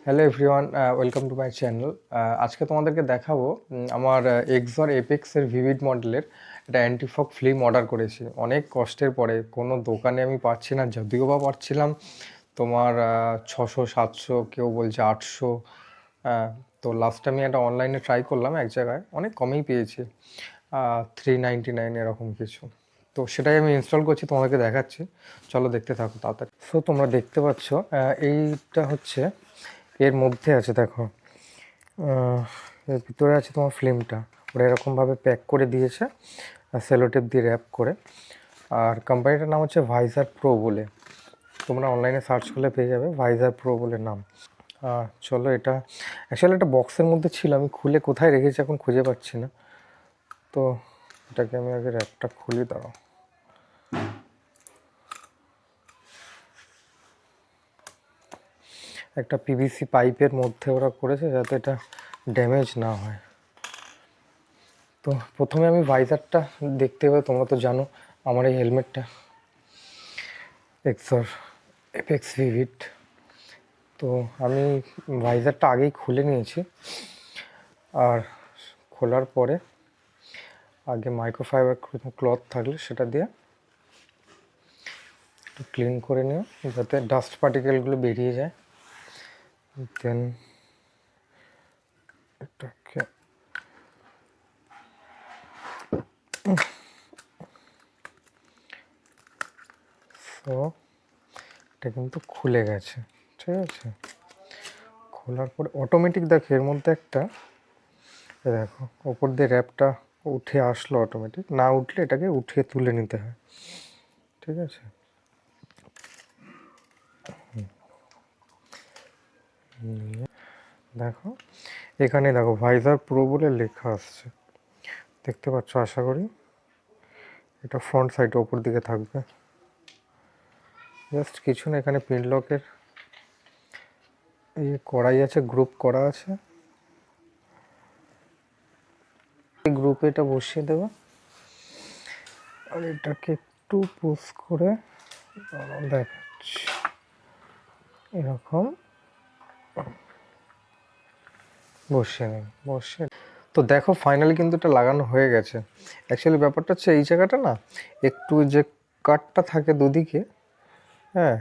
Hello everyone, welcome to my channel. আজকে তোমাদেরকে দেখাবো আমার এক্সর এপেক্সের ভিভিড মডেলের একটা অ্যান্টিফগ ফিল্ম অর্ডার করেছি অনেক কষ্টের পরে। কোনো দোকানে আমি পাচ্ছি না, যদিও বা পাচ্ছিলাম তোমার 600-700, কেউ বলছে 800। তো লাস্ট আমি একটা অনলাইনে ট্রাই করলাম, এক জায়গায় অনেক কমেই পেয়েছি, 399 এরকম কিছু। তো সেটাই আমি ইনস্টল করছি, তোমাদেরকে দেখাচ্ছি, চলো দেখতে থাকো তাড়াতাড়ি। সো তোমরা দেখতে পাচ্ছ এইটা হচ্ছে এর মধ্যে আছে, দেখো এর ভিতরে আছে তোমার ফিল্মটা। ওরা এরকমভাবে প্যাক করে দিয়েছে সেলোটেপ দিয়ে র্যাপ করে। আর কোম্পানিটার নাম হচ্ছে ভাইজার প্রো বলে, তোমরা অনলাইনে সার্চ করলে পেয়ে যাবে, ভাইজার প্রো বলে নাম। চলো, এটা অ্যাকচুয়ালি একটা বক্সের মধ্যে ছিল, আমি খুলে কোথায় রেখেছি এখন খুঁজে পাচ্ছি না। তো এটাকে আমি আগে র্যাপটা খুলি, দাঁড়াও। একটা পিভিসি পাইপের মধ্যে ওরা করেছে যাতে এটা ড্যামেজ না হয়। তো প্রথমে আমি ভাইজারটা দেখতে হবে, তোমরা তো জানো আমার এই হেলমেটটা এক্সর এপেক্স ভিভিড। তো আমি ভাইজারটা আগেই খুলে নিয়েছি, আর খোলার পরে আগে মাইক্রোফাইবার ক্লথ থাকলে সেটা দিয়ে একটু ক্লিন করে নিও যাতে ডাস্ট পার্টিকেলগুলো বেরিয়ে যায়। দেন এটাকে তো এটা কিন্তু খুলে গেছে, ঠিক আছে। খোলার পরে অটোমেটিক দেখো এর মধ্যে একটা, দেখো ওপর দিয়ে র্যাপটা উঠে আসলো, অটোমেটিক না উঠলে এটাকে উঠিয়ে তুলে নিতে হয়, ঠিক আছে। দেখো এখানে দেখো ভাইজার প্রো বলে লেখা আসছে, দেখতে পাচ্ছ আশা করি। এটা ফ্রন্ট সাইডে ওপর দিকে থাকবে, জাস্ট কিছু না। এখানে পিন লকের এই কড়াই আছে, গ্রুপ করা আছে, এই গ্রুপে এটা বসিয়ে দেবে। আর এটাকে একটু পুশ করে দেখাচ্ছি, এরকম বসিয়ে নেব, বসিয়ে। তো দেখো ফাইনালি কিন্তু এটা লাগানো হয়ে গেছে। অ্যাকচুয়ালি ব্যাপারটা হচ্ছে এই জায়গাটা না একটু যে কাটটা থাকে দুদিকে, হ্যাঁ,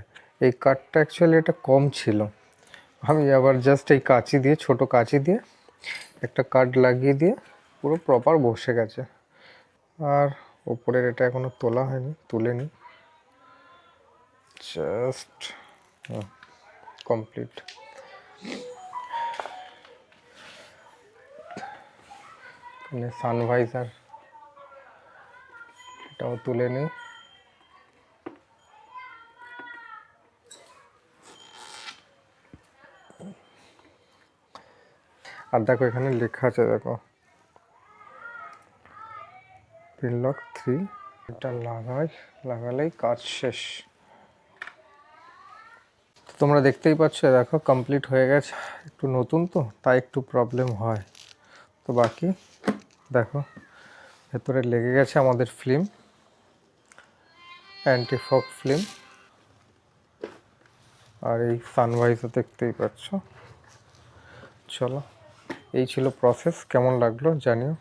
এই কাটটা অ্যাকচুয়ালি এটা কম ছিল। আমি আবার জাস্ট এই কাঁচি দিয়ে, ছোট কাঁচি দিয়ে একটা কাট লাগিয়ে দিয়ে পুরো প্রপার বসে গেছে। আর ওপরের এটা এখনো তোলা হয়নি, তুলে নিই, জাস্ট কমপ্লিট। সানভাইজার এটাও তুলে নিই। আর দেখো এখানে লেখা আছে, দেখো পিন লক 3। এটা লাগালেই কাজ শেষ। তোমরা দেখতেই পাচ্ছ, দেখো কমপ্লিট হয়ে গেছে। একটু নতুন তো তাই একটু প্রবলেম হয়, তো বাকি দেখো ভেতরে লেগে গেছে আমাদের ফিল্ম, অ্যান্টিফগ ফিল্ম। আর এই সানভাইজার দেখতেই পাচ্ছ। চলো, এই ছিল প্রসেস, কেমন লাগলো জানিও।